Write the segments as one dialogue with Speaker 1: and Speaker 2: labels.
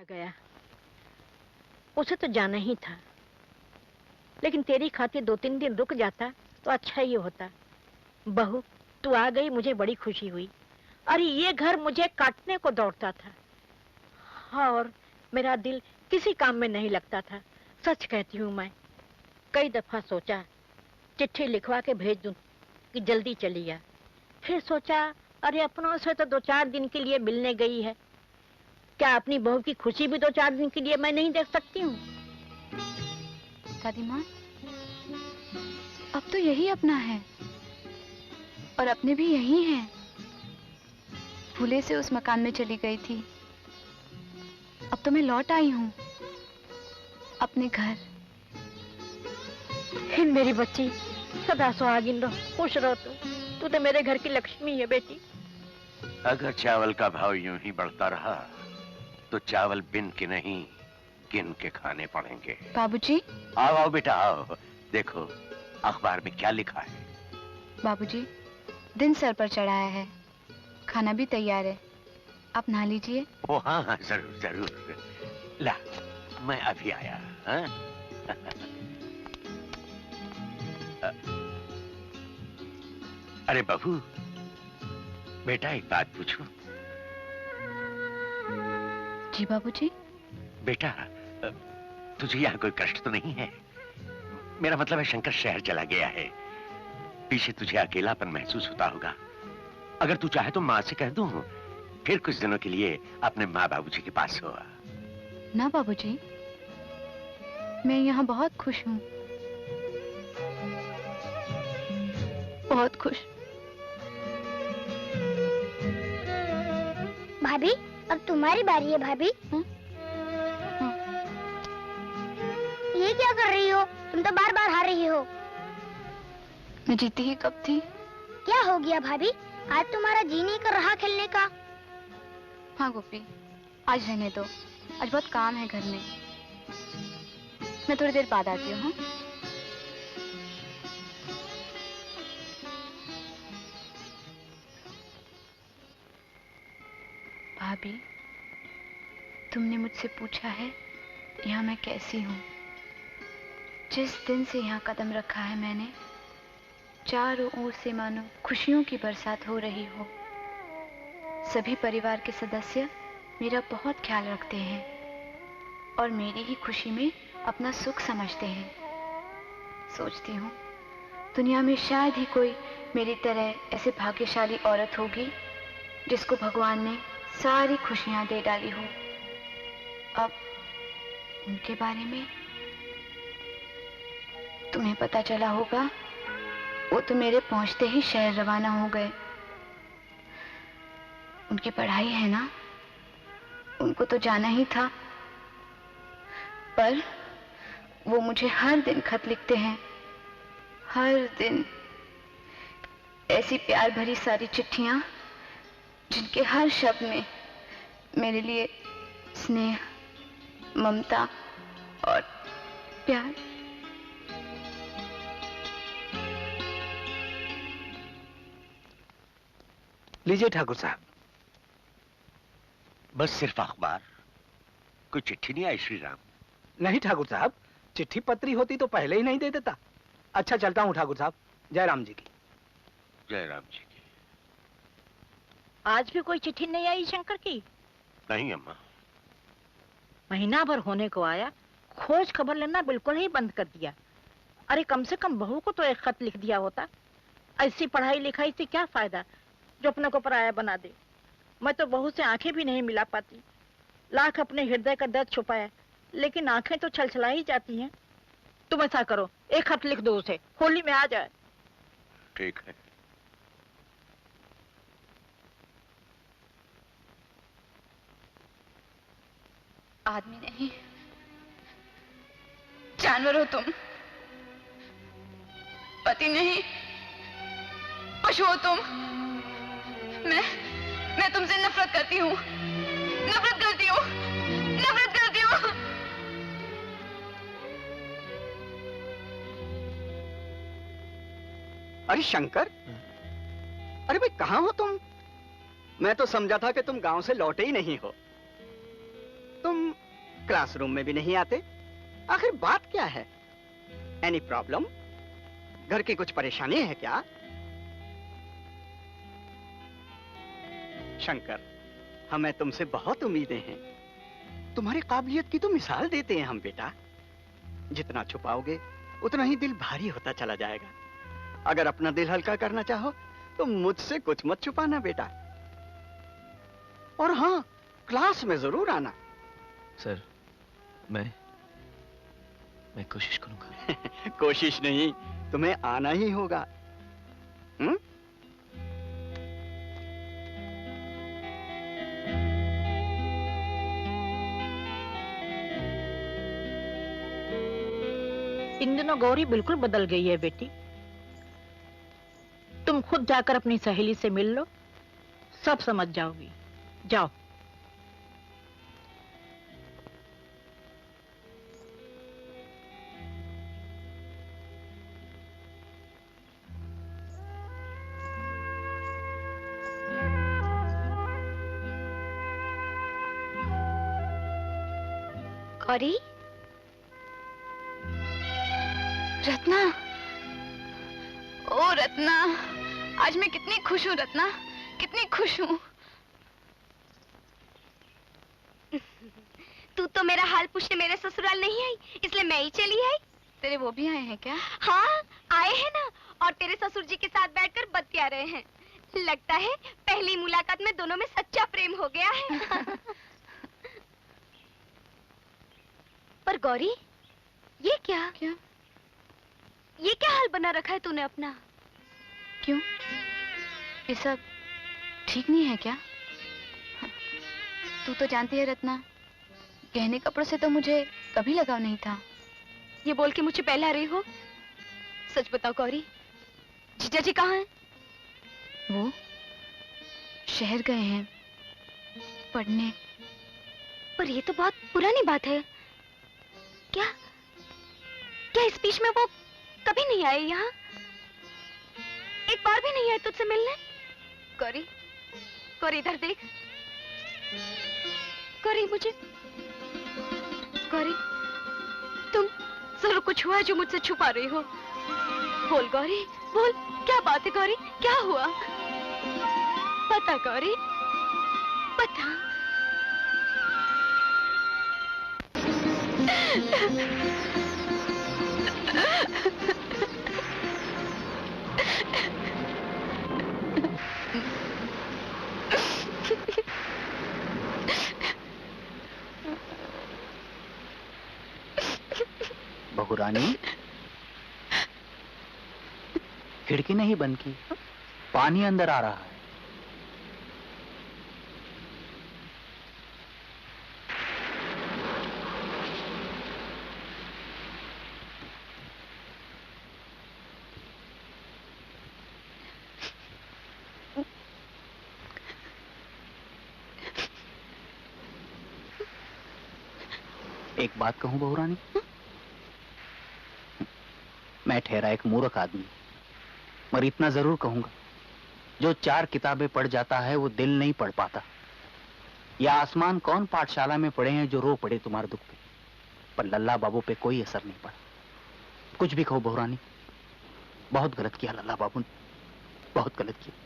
Speaker 1: गया, उसे तो जाना ही था, लेकिन तेरी खातिर 2-3 दिन रुक जाता तो अच्छा ही होता। बहू, तू आ गई, मुझे बड़ी खुशी हुई। अरे ये घर मुझे काटने को दौड़ता था, और मेरा दिल किसी काम में नहीं लगता था। सच कहती हूँ, मैं कई दफा सोचा चिट्ठी लिखवा के भेज दूं कि जल्दी चली आ। फिर सोचा अरे अपनों से तो 2-4 दिन के लिए मिलने गई है, क्या अपनी बहू की खुशी भी 2-4 दिन के लिए मैं नहीं देख सकती हूँ?
Speaker 2: दादी माँ, अब तो यही अपना है और अपने भी यही हैं। भूले से उस मकान में चली गई थी, अब तो मैं लौट आई हूँ अपने घर।
Speaker 1: हिंद मेरी बच्ची, सदा सुहागिन रहो, खुश रहो। तू तो मेरे घर की लक्ष्मी है बेटी।
Speaker 3: अगर चावल का भाव यूं ही बढ़ता रहा तो चावल बिन के नहीं गिन के खाने पड़ेंगे।
Speaker 2: बाबूजी।
Speaker 3: आओ आओ बेटा आओ, देखो अखबार में क्या लिखा है।
Speaker 2: बाबूजी, दिन सर पर चढ़ाया है, खाना भी तैयार है, आप नहा लीजिए।
Speaker 3: ओ हाँ हाँ, जरूर जरूर। ला, मैं अभी आया। हाँ? अरे बहू, बेटा एक बात पूछूं?
Speaker 2: जी बाबूजी।
Speaker 3: बेटा, तुझे यहाँ कोई कष्ट तो नहीं है? मेरा मतलब है शंकर शहर चला गया है, पीछे तुझे अकेलापन महसूस होता होगा। अगर तू चाहे तो माँ से कह दूं, फिर कुछ दिनों के लिए अपने माँ बाबूजी के पास हो।
Speaker 2: ना बाबूजी, मैं यहाँ बहुत खुश हूँ, बहुत खुश।
Speaker 4: भाभी, अब तुम्हारी बारी है। भाभी, ये क्या कर रही हो? तुम तो बार बार हार रही हो।
Speaker 2: मैं जीती ही कब थी?
Speaker 4: क्या हो गया भाभी? आज तुम्हारा जी नहीं कर रहा खेलने का?
Speaker 2: हाँ गोपी, आज रहने दो, आज बहुत काम है घर में। मैं थोड़ी देर बाद आती हूँ। हाँ? भाभी, तुमने मुझसे पूछा है यहाँ मैं कैसी हूँ। जिस दिन से यहाँ कदम रखा है मैंने, चारों ओर से मानो खुशियों की बरसात हो रही हो। सभी परिवार के सदस्य मेरा बहुत ख्याल रखते हैं और मेरी ही खुशी में अपना सुख समझते हैं। सोचती हूँ दुनिया में शायद ही कोई मेरी तरह ऐसे भाग्यशाली औरत होगी जिसको भगवान ने सारी खुशियां दे डाली हो। अब उनके बारे में तुम्हें पता चला होगा, वो तो मेरे पहुंचते ही शहर रवाना हो गए। उनकी पढ़ाई है ना, उनको तो जाना ही था, पर वो मुझे हर दिन खत लिखते हैं, हर दिन ऐसी प्यार भरी सारी चिट्ठियां जिनके हर शब्द में मेरे लिए स्नेह, ममता और प्यार।
Speaker 5: लीजिए ठाकुर साहब।
Speaker 3: बस सिर्फ अखबार, कोई चिट्ठी नहीं आई? श्री राम।
Speaker 5: नहीं ठाकुर साहब, चिट्ठी पत्री होती तो पहले ही नहीं दे देता। अच्छा चलता हूँ ठाकुर साहब, जय राम जी की।
Speaker 3: जय राम जी की।
Speaker 1: आज भी कोई चिट्ठी नहीं आई शंकर की?
Speaker 3: नहीं अम्मा।
Speaker 1: महीना भर होने को आया, खोज खबर लेना बिल्कुल ही बंद कर दिया। अरे कम से कम बहू को तो एक खत लिख दिया होता। ऐसी पढ़ाई लिखाई से क्या फायदा जो अपने को पराया बना दे। मैं तो बहू से आंखें भी नहीं मिला पाती, लाख अपने हृदय का दर्द छुपाया, लेकिन आंखें तो छलछला ही जाती हैं। तुम ऐसा करो, एक खत लिख दो उसे, होली में आ जाए।
Speaker 3: ठीक है।
Speaker 2: आदमी नहीं, जानवर हो तुम। पति नहीं, पशु हो तुम। मैं तुमसे नफरत करती हूँ, नफरत करती हूँ, नफरत करती हूँ।
Speaker 5: अरे शंकर, अरे भाई कहाँ हो तुम? मैं तो समझा था कि तुम गांव से लौटे ही नहीं हो।
Speaker 6: तुम क्लासरूम में भी नहीं आते। आखिर बात क्या है? Any problem? घर की कुछ परेशानी है क्या? शंकर, हमें तुमसे बहुत उम्मीदें हैं। तुम्हारी काबिलियत की तो मिसाल देते हैं हम बेटा। जितना छुपाओगे उतना ही दिल भारी होता चला जाएगा। अगर अपना दिल हल्का करना चाहो तो मुझसे कुछ मत छुपाना बेटा। और हाँ, क्लास में जरूर आना।
Speaker 7: सर, मैं कोशिश करूंगा।
Speaker 6: कोशिश नहीं, तुम्हें आना ही होगा। हुँ?
Speaker 1: इन दिनों गौरी बिल्कुल बदल गई है बेटी। तुम खुद जाकर अपनी सहेली से मिल लो, सब समझ जाओगी। जाओ।
Speaker 2: गौरी, रत्ना, ओ रत्ना, आज मैं कितनी खुश हूँ रत्ना, कितनी खुश हूँ।
Speaker 4: तू तो मेरा हाल पूछने मेरे ससुराल नहीं आई, इसलिए मैं ही चली आई।
Speaker 2: तेरे वो भी आए हैं क्या?
Speaker 4: हाँ, आए हैं ना, और तेरे ससुर जी के साथ बैठकर बतिया रहे हैं। लगता है पहली मुलाकात में दोनों में सच्चा प्रेम हो गया है। पर गौरी, ये क्या? ये क्या हाल बना रखा है तूने अपना?
Speaker 2: क्यों? ये सब ठीक नहीं है क्या? तू तो जानती है रत्ना, गहने कपड़ों से तो मुझे कभी लगाव नहीं था।
Speaker 4: ये बोल के मुझे पहला रही हो? सच बताओ गौरी, जीजा जी कहाँ हैं?
Speaker 2: वो शहर गए हैं पढ़ने।
Speaker 4: पर ये तो बहुत पुरानी बात है। क्या इस बीच में वो कभी नहीं आए यहाँ? एक बार भी नहीं आए तुझसे मिलने? गौरी, गौरी इधर देख। गौरी मुझे, गौरी तुम जरूर कुछ हुआ है जो मुझसे छुपा रही हो। बोल गौरी, बोल, क्या बात है गौरी, क्या हुआ? बता गौरी, बता।
Speaker 5: बहू रानी, खिड़की नहीं बंद की, पानी अंदर आ रहा है। एक बात कहूं बहू रानी, मैं ठहरा एक मूर्ख आदमी, मगर इतना जरूर कहूंगा, जो 4 किताबें पढ़ जाता है वो दिल नहीं पढ़ पाता। या आसमान कौन पाठशाला में पढ़े हैं जो रो पड़े तुम्हारे दुख पे, पर लल्ला बाबू पे कोई असर नहीं पड़ा। कुछ भी कहो बहू रानी, बहुत गलत किया लल्ला बाबू ने, बहुत गलत किया।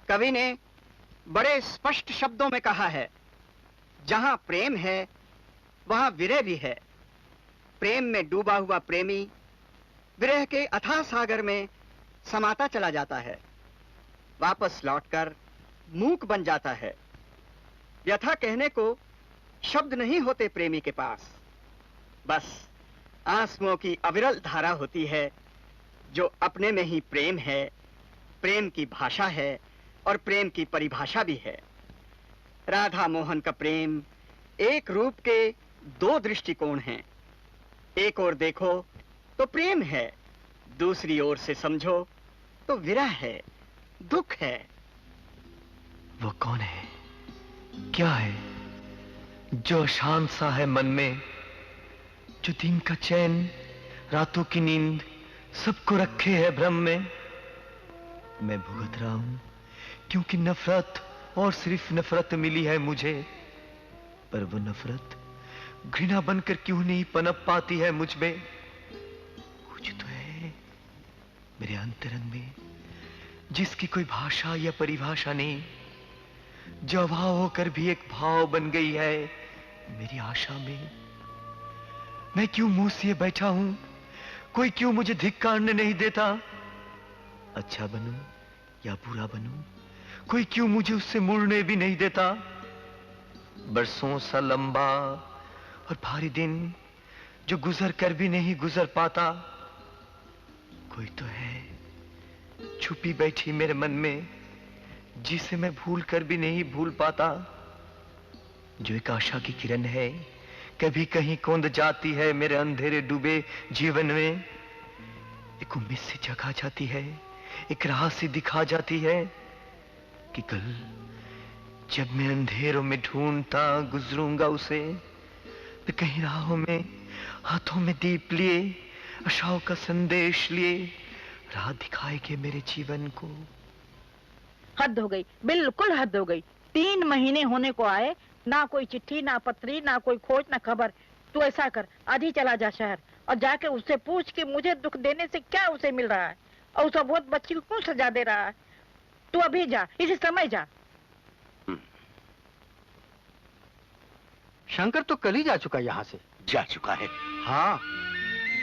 Speaker 6: कवि ने बड़े स्पष्ट शब्दों में कहा है, जहां प्रेम है वहां विरह भी है। प्रेम में डूबा हुआ प्रेमी विरह के अथाह सागर में समाता चला जाता है, वापस लौटकर मूक बन जाता है। व्यथा कहने को शब्द नहीं होते प्रेमी के पास, बस आंसुओं की अविरल धारा होती है, जो अपने में ही प्रेम है, प्रेम की भाषा है और प्रेम की परिभाषा भी है। राधा मोहन का प्रेम एक रूप के 2 दृष्टिकोण हैं। एक ओर देखो तो प्रेम है, दूसरी ओर से समझो तो विरह है, दुख है।
Speaker 7: वो कौन है, क्या है जो शांत सा है मन में, जो दिन का चैन, रातों की नींद सबको रखे है भ्रम में। मैं भुगत रहा हूं क्योंकि नफरत और सिर्फ नफरत मिली है मुझे। पर वो नफरत घृणा बनकर क्यों नहीं पनप पाती है मुझ में। कुछ तो है मेरे अंतरंग में जिसकी कोई भाषा या परिभाषा नहीं, जो अभाव होकर भी एक भाव बन गई है मेरी आशा में। मैं क्यों मुंह से बैठा हूं, कोई क्यों मुझे धिक्कारने नहीं देता। अच्छा बनूं या बुरा बनूं, कोई क्यों मुझे उससे मुड़ने भी नहीं देता। बरसों सा लंबा और भारी दिन जो गुजर कर भी नहीं गुजर पाता। कोई तो है छुपी बैठी मेरे मन में जिसे मैं भूल कर भी नहीं भूल पाता। जो एक आशा की किरण है कभी कहीं कौंध जाती है मेरे अंधेरे डूबे जीवन में। एक उम्मीद से जगा जाती है, एक राह से दिखा जाती है कि कल जब मैं अंधेरों में ढूंढता गुजरूंगा उसे, तो कहीं राहों में हाथों में दीप लिए आशाओं का संदेश लिए राह दिखाएंगे मेरे जीवन को।
Speaker 1: हद हो गई, बिल्कुल हद हो गई। 3 महीने होने को आए, ना कोई चिट्ठी, ना पत्री, ना कोई खोज, ना खबर। तू ऐसा कर, आज ही चला जा शहर और जाके उससे पूछ कि मुझे दुख देने से क्या उसे मिल रहा है और उस बहुत बच्ची को क्यों सजा दे रहा है। तू अभी जा, इसी समय जा।
Speaker 6: शंकर तो कल ही जा चुका यहाँ से।
Speaker 3: जा चुका है?
Speaker 6: हाँ,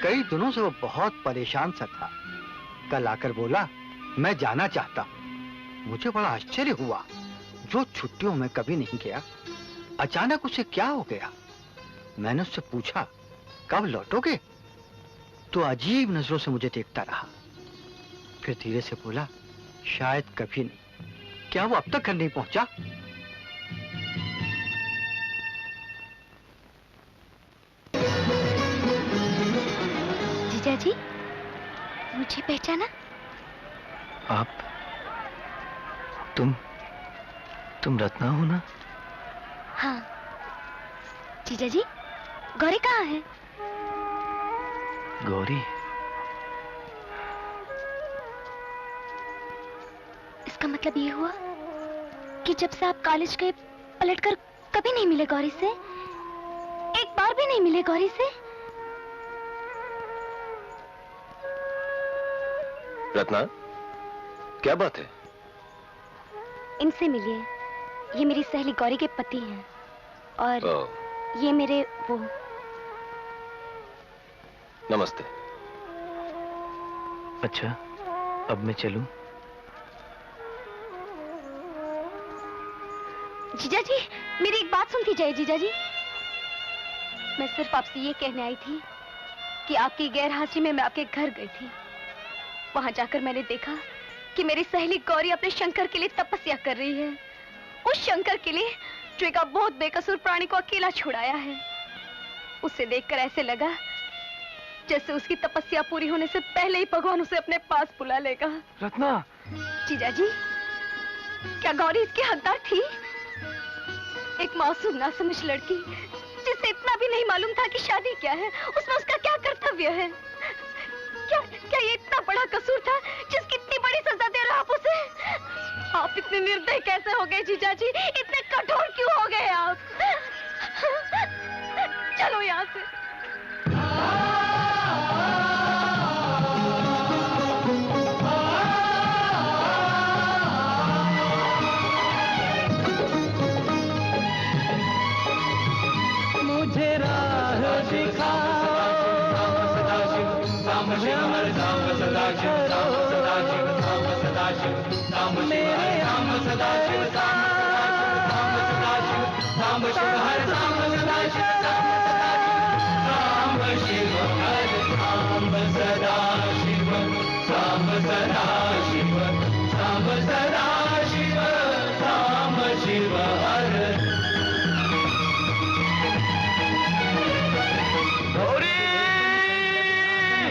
Speaker 6: कई दिनों से वो बहुत परेशान सा था। कल आकर बोला मैं जाना चाहता हूँ। मुझे बड़ा आश्चर्य हुआ, जो छुट्टियों में कभी नहीं गया, अचानक उसे क्या हो गया। मैंने उससे पूछा कब लौटोगे, तो अजीब नजरों से मुझे देखता रहा। फिर धीरे से बोला शायद कभी नहीं। क्या वो अब तक घर नहीं पहुंचा?
Speaker 4: जीजा जी, मुझे पहचाना?
Speaker 7: आप, तुम रत्ना हो ना?
Speaker 4: हाँ। जीजा जी, गौरी कहाँ है?
Speaker 7: गौरी?
Speaker 4: इसका मतलब ये हुआ कि जब से आप कॉलेज गए पलटकर कभी नहीं मिले गौरी से? एक बार भी नहीं मिले गौरी से?
Speaker 8: रत्ना, क्या बात है?
Speaker 4: इनसे मिलिए, ये मेरी सहेली गौरी के पति हैं और ये मेरे वो।
Speaker 8: नमस्ते।
Speaker 7: अच्छा, अब मैं चलूं?
Speaker 4: जीजा जी, मेरी एक बात सुन लीजिए जीजा जी। मैं सिर्फ आपसे ये कहने आई थी कि आपकी गैर हाजिरी में मैं आपके घर गई थी। वहां जाकर मैंने देखा कि मेरी सहेली गौरी अपने शंकर के लिए तपस्या कर रही है। उस शंकर के लिए जो एक बहुत बेकसूर प्राणी को अकेला छुड़ाया है। उसे देखकर ऐसे लगा जैसे उसकी तपस्या पूरी होने से पहले ही भगवान उसे अपने पास बुला लेगा।
Speaker 7: रत्ना!
Speaker 4: जीजा जी, क्या गौरी इसकी हकदार थी? एक मासूम नासमझ लड़की जिसे इतना भी नहीं मालूम था कि शादी क्या है, उसमें उसका क्या कर्तव्य है। क्या ये इतना बड़ा कसूर था जिसकी इतनी बड़ी सजा दे रहे आप उसे? आप इतने निर्दयी कैसे हो गए जीजा जी? इतने कठोर क्यों हो गए आप? चलो यहाँ से।
Speaker 9: मुझे राह दिखाओ,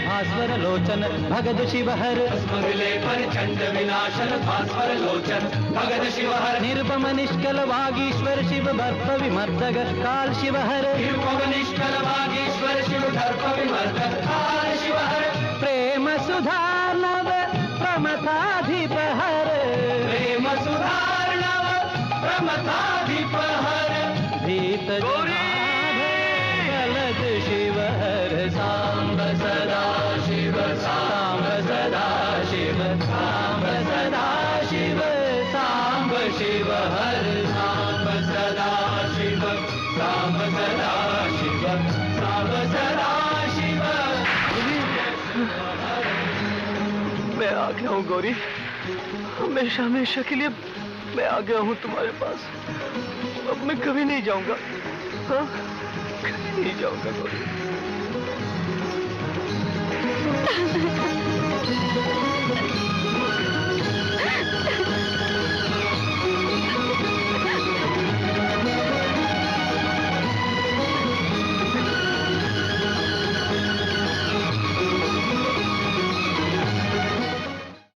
Speaker 9: भास्वर लोचन भगत शिवहर,
Speaker 10: स्मगले पर चंड विनाशन भास्वर लोचन भगत शिवहर,
Speaker 9: निर्भम निष्कल वागीश्वर शिव बर्फ विमर्दक काल शिवहर,
Speaker 10: निर्भम निष्कल वागीश्वर शिव बर्फ विमर्दक काल शिवहर,
Speaker 9: प्रेम सुधार्णव प्रमथाधिप हर,
Speaker 10: प्रेम सुधार्णव प्रमथाधिप हर,
Speaker 9: भीत जलद शिव हर,
Speaker 10: सांब सदा शिव, सांब सदा शिव, सांब सदा शिव, सांब शिव हर, सांब सदा शिव, सांब सदा शिव, सांब सदा शिव।
Speaker 7: मैं आ गया हूँ गौरी, हमेशा हमेशा के लिए मैं आ गया हूँ तुम्हारे पास। अब मैं कभी नहीं जाऊंगा, हाँ? कभी नहीं जाऊंगा गौरी।